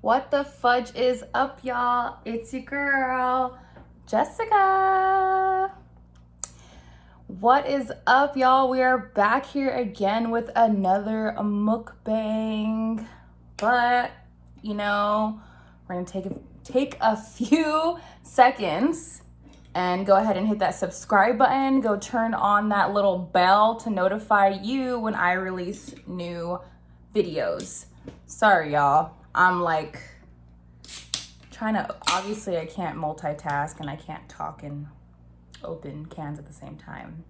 What the fudge is up, y'all? It's your girl, Jessica. What is up, y'all? We are back here again with another mukbang. But, you know, we're gonna take a few seconds and go ahead and hit that subscribe button. Go turn on that little bell to notify you when I release new videos. Sorry, y'all. I'm like trying to, obviously I can't multitask and I can't talk and open cans at the same time.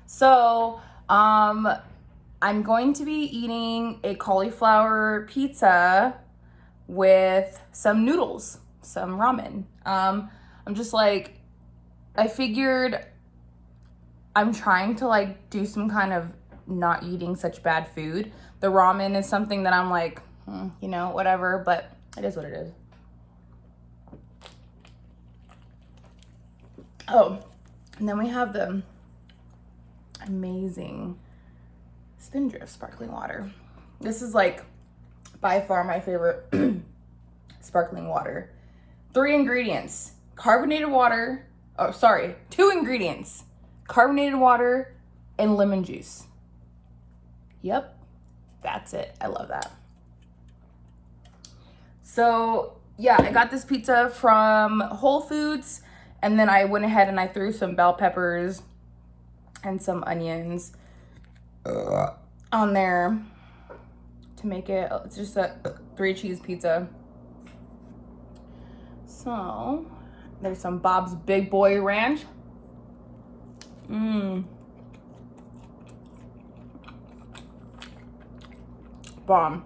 So, I'm going to be eating a cauliflower pizza with some noodles, some ramen. I'm just like, I figured I'm trying to like do some kind of not eating such bad food. The ramen is something that I'm like, you know, whatever, but it is what it is. Oh, and then we have the amazing Spindrift sparkling water. This is like by far my favorite sparkling water. 3 ingredients, carbonated water. Oh, sorry, 2 ingredients, carbonated water and lemon juice. Yep, that's it. I love that. So yeah, I got this pizza from Whole Foods, and then I went ahead and I threw some bell peppers and some onions on there to make it. It's just a 3 cheese pizza. So there's some Bob's Big Boy Ranch. Bomb.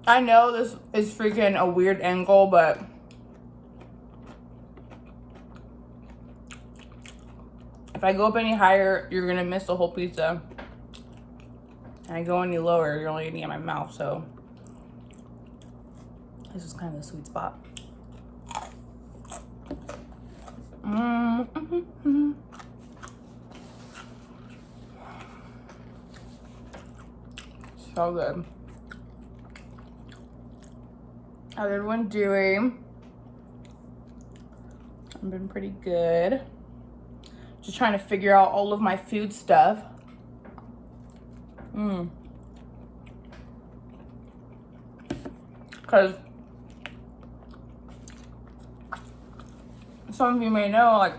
I know this is freaking a weird angle, but if I go up any higher, you're gonna miss the whole pizza. And I go any lower, you're only gonna get my mouth, so this is kind of the sweet spot. So good. How's everyone doing? I've been pretty good. Just trying to figure out all of my food stuff. Because some of you may know, like,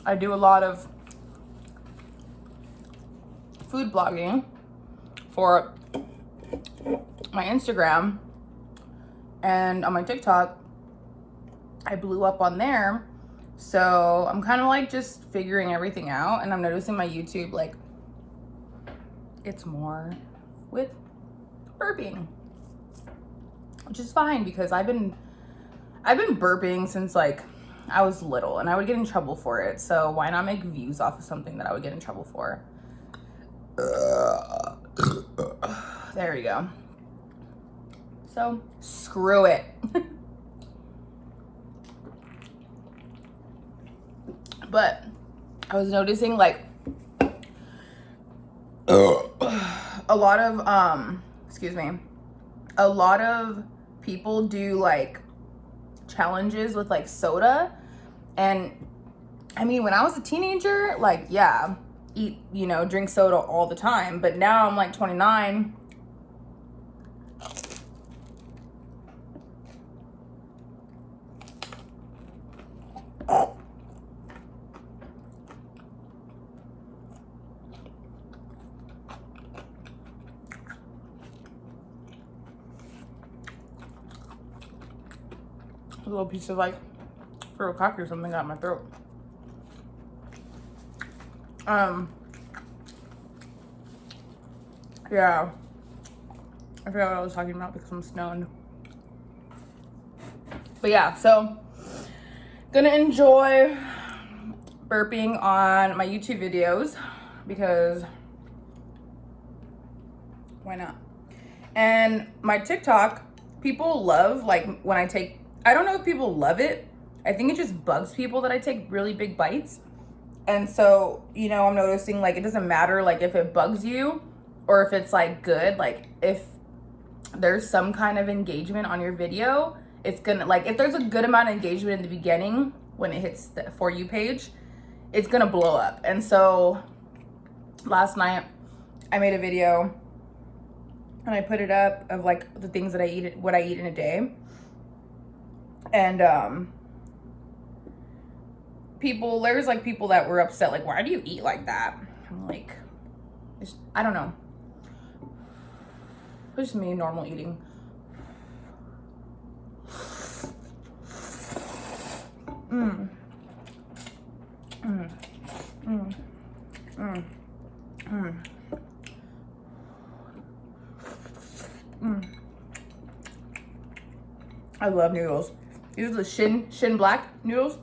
I do a lot of food blogging for my Instagram and on my TikTok. I blew up on there, so I'm kind of like just figuring everything out, and I'm noticing my YouTube, like, it's more with burping, which is fine because I've been burping since like I was little, and I would get in trouble for it, so why not make views off of something that I would get in trouble for? There we go. So screw it. But I was noticing like a lot of people do like challenges with like soda. And I mean, when I was a teenager, like, yeah, drink soda all the time. But now I'm like 29. A little piece of like Ferrero cocky or something got in my throat. Yeah, I forgot what I was talking about because I'm stoned. But yeah, so gonna enjoy burping on my YouTube videos because why not? And my TikTok, people love like when I take, I don't know if people love it. I think it just bugs people that I take really big bites. And so, you know, I'm noticing like it doesn't matter like if it bugs you or if it's like good, like if there's some kind of engagement on your video, it's gonna, like if there's a good amount of engagement in the beginning when it hits the For You page, it's gonna blow up. And so last night I made a video and I put it up of like the things that I eat, what I eat in a day. And there's like people that were upset, like, why do you eat like that? I'm like, I don't know. It's just me, normal eating. I love noodles. These are the Shin Black noodles.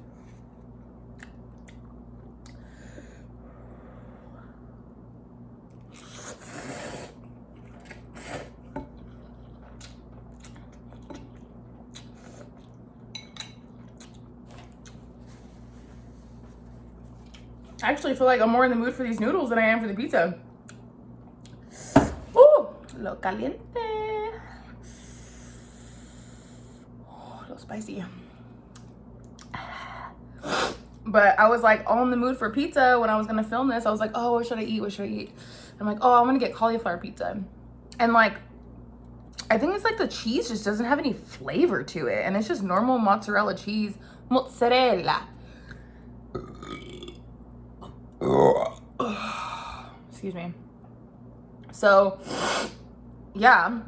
I actually feel like I'm more in the mood for these noodles than I am for the pizza. Ooh, lo caliente. Oh, a little spicy. But I was like all in the mood for pizza when I was gonna film this. I was like, oh, what should I eat? What should I eat? I'm like, oh, I'm gonna get cauliflower pizza. And like, I think it's like the cheese just doesn't have any flavor to it. And it's just normal mozzarella cheese. Mozzarella. Excuse me. So, yeah.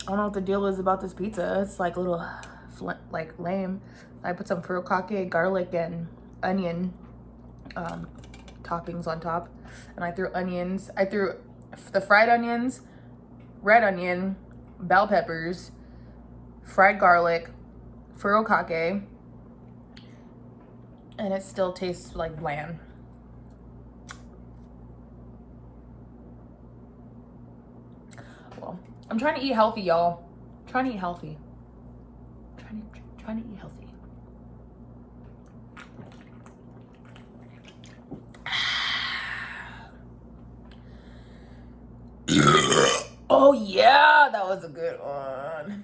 I don't know what the deal is about this pizza. It's like a little, like, lame. I put some furikake, garlic, and onion toppings on top. And I threw onions. I threw the fried onions, red onion, bell peppers, fried garlic, furikake. And it still tastes like bland. Well, I'm trying to eat healthy, y'all. I'm trying to eat healthy. Trying to eat healthy. Oh yeah, that was a good one.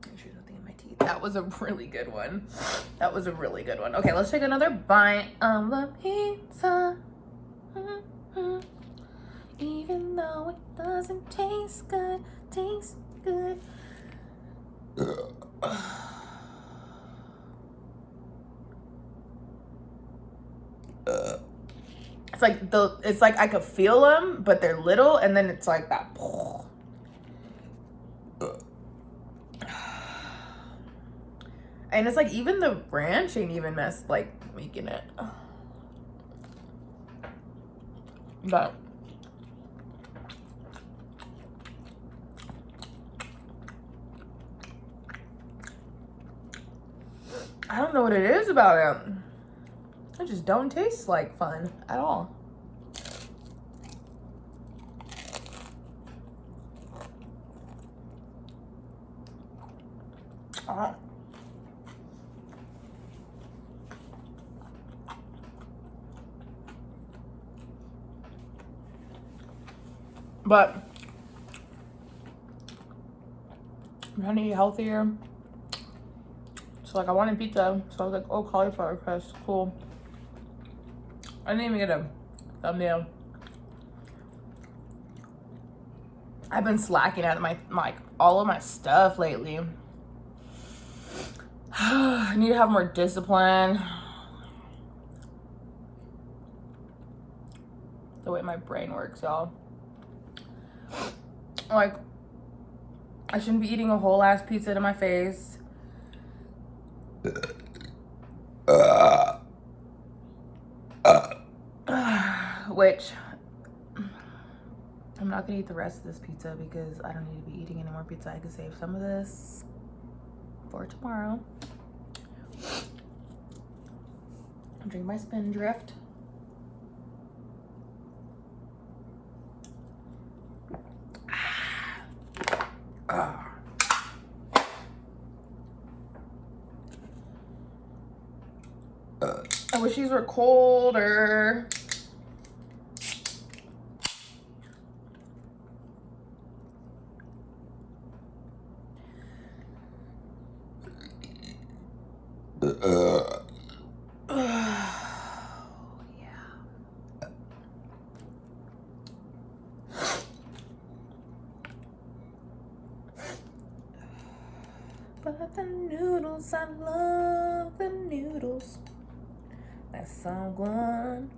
Make sure nothing in my teeth. That was a really good one. That was a really good one. Okay, let's take another bite of the pizza. Even though it doesn't taste good, tastes good. It's like I could feel them, but they're little, and then it's like that. And it's like even the ranch ain't even making it. But I don't know what it is about it. It just don't taste like fun at all. But I'm trying to eat healthier. So like I wanted pizza, so I was like, oh, cauliflower crust, cool. I didn't even get a thumbnail. I've been slacking at all of my stuff lately. I need to have more discipline. The way my brain works, y'all. Like, I shouldn't be eating a whole ass pizza to my face. Which I'm not gonna eat the rest of this pizza because I don't need to be eating any more pizza. I can save some of this for tomorrow. I'll drink my Spindrift. I wish these were colder. But the noodles, I love the noodles. That's so good.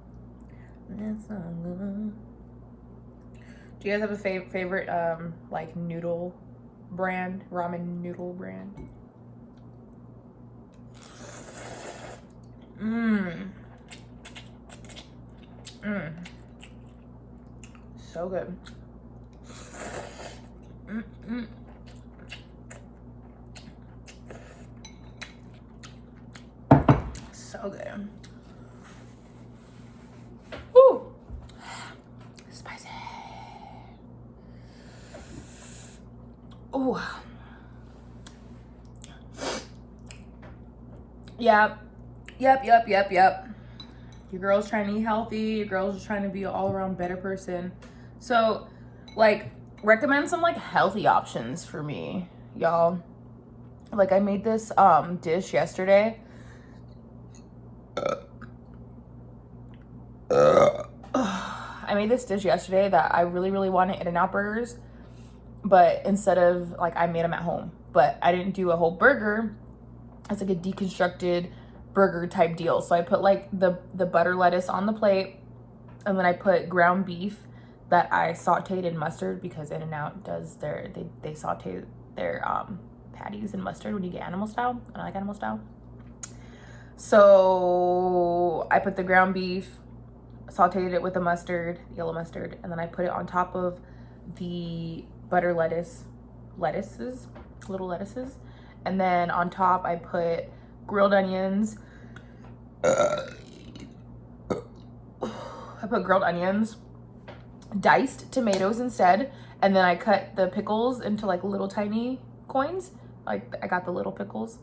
That's so good. Do you guys have a favorite like noodle brand, ramen noodle brand? So good. So good. Woo! Spicy. Ooh. Yep. Your girl's trying to eat healthy. Your girl's just trying to be an all-around better person. So, like, recommend some, like, healthy options for me, y'all. Like, I made this dish yesterday. I made this dish yesterday that I really, really wanted In-N-Out burgers. But instead of, like, I made them at home. But I didn't do a whole burger. It's like a deconstructed burger type deal. So I put like the butter lettuce on the plate, and then I put ground beef that I sauteed in mustard, because In-N-Out does they saute their patties in mustard when you get animal style. I like animal style. So I put the ground beef, sauteed it with the mustard, yellow mustard, and then I put it on top of the butter little lettuces. And then on top, I put grilled onions. I put grilled onions, diced tomatoes instead. And then I cut the pickles into like little tiny coins. Like I got the little pickles.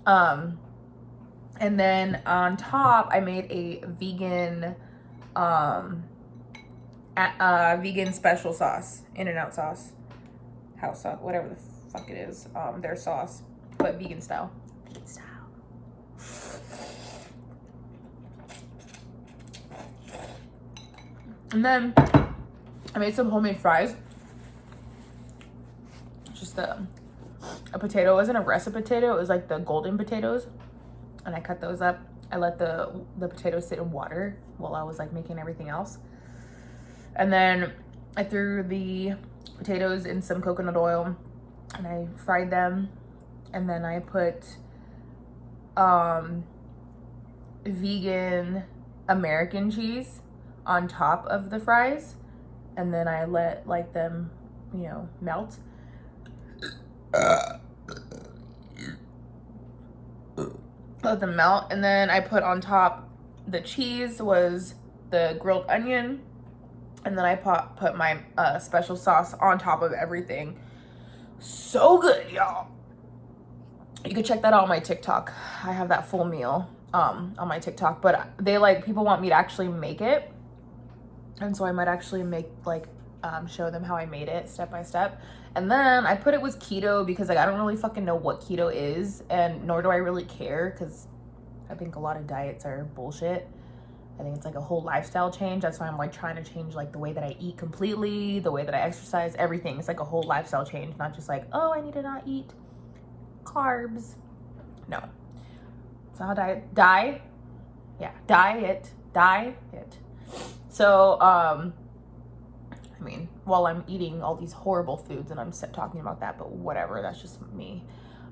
And then on top, I made a vegan, vegan special sauce, In-N-Out sauce, house sauce, whatever the fuck it is, their sauce, but vegan style. And then I made some homemade fries. Just a potato. It wasn't a russet potato, it was like the golden potatoes, and I cut those up. I let the potatoes sit in water while I was like making everything else, and then I threw the potatoes in some coconut oil and I fried them, and then I put vegan American cheese on top of the fries, and then I let like them, you know, melt. Let them melt, and then I put on top, the cheese was the grilled onion, and then I put my special sauce on top of everything. So good, y'all. You can check that out on my TikTok. I have that full meal on my TikTok, but people want me to actually make it, and so I might actually make like show them how I made it step by step. And then I put it was keto because like I don't really fucking know what keto is, and nor do I really care, because I think a lot of diets are bullshit. I think it's like a whole lifestyle change. That's why I'm like trying to change like the way that I eat completely, the way that I exercise, everything. It's like a whole lifestyle change, not just like, oh, I need to not eat carbs. No. It's not diet. So, I mean, while I'm eating all these horrible foods and I'm talking about that, but whatever, that's just me.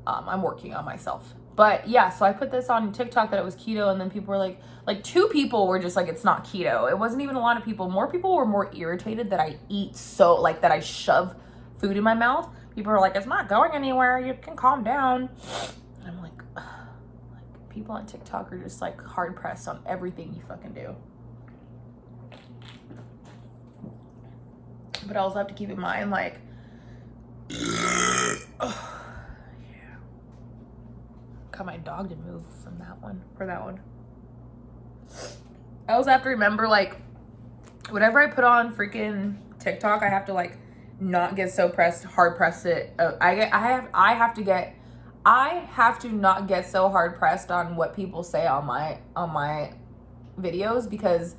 I'm working on myself. But yeah, so I put this on TikTok that it was keto, and then people were like 2 people were just like, it's not keto. It wasn't even a lot of people. More people were more irritated that I eat so, like, that I shove food in my mouth. People are like, it's not going anywhere. You can calm down. And I'm like, ugh. Like, people on TikTok are just like hard pressed on everything you fucking do. But I also have to keep in mind, like, got my dog to move from that one, for that one. I also have to remember, like, whenever I put on freaking TikTok, I have to, like, not get so hard pressed it. I have to not get so hard pressed on what people say on my videos, because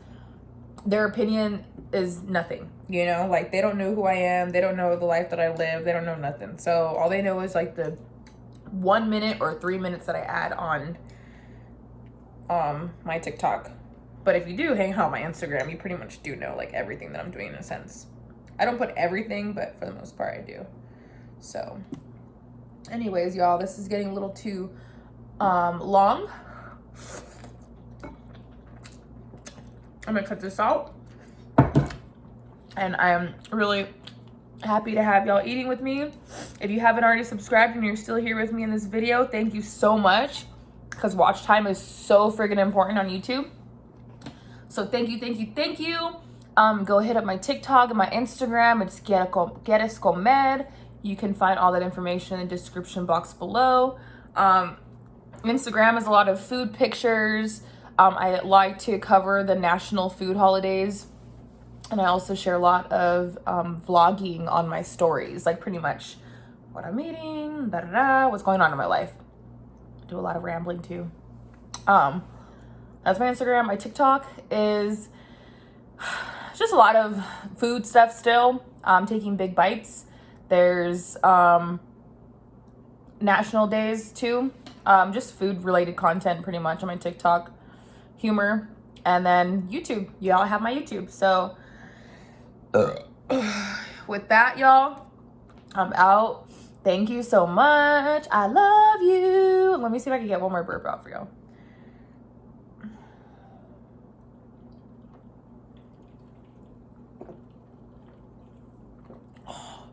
their opinion is nothing, you know? Like, they don't know who I am, they don't know the life that I live, they don't know nothing. So all they know is like the 1 minute or 3 minutes that I add on my TikTok. But if you do hang out on my Instagram, you pretty much do know like everything that I'm doing in a sense. I don't put everything, but for the most part I do. So anyways, y'all, this is getting a little too long. I'm gonna cut this out. And I'm really happy to have y'all eating with me. If you haven't already subscribed and you're still here with me in this video, thank you so much, because watch time is so friggin' important on YouTube. So thank you, thank you, thank you. Go hit up my TikTok and my Instagram. It's Gettyscomed. You can find all that information in the description box below. Instagram is a lot of food pictures. I like to cover the national food holidays. And I also share a lot of vlogging on my stories, like pretty much what I'm eating, what's going on in my life. I do a lot of rambling too. That's my Instagram. My TikTok is just a lot of food stuff still. Taking big bites. There's national days too. Just food related content pretty much on my TikTok. Humor. And then YouTube. Y'all have my YouTube. So with that, y'all, I'm out. Thank you so much. I love you. Let me see if I can get one more burp out for y'all. Oh,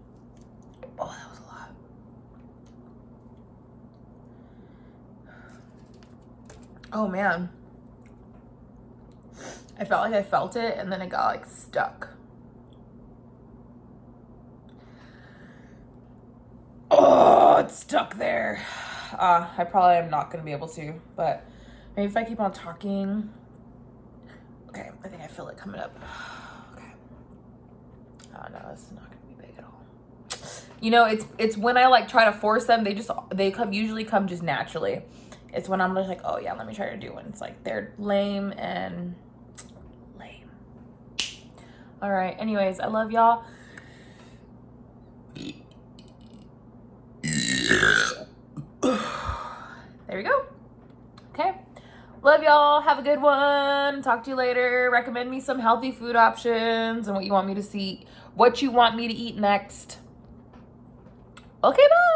that was a lot. Oh man. I felt like I felt it and then it got like stuck. Oh, it's stuck there. I probably am not going to be able to, but maybe if I keep on talking. Okay, I think I feel it coming up. Okay. Oh no, this is not going to be big at all. You know, it's when I like try to force them, they usually come just naturally. It's when I'm just like, oh yeah, let me try to do one. It's like they're lame and lame. All right, anyways, I love y'all. There we go. Okay. Love y'all. Have a good one. Talk to you later. Recommend me some healthy food options and what you want me to see, what you want me to eat next. Okay, bye.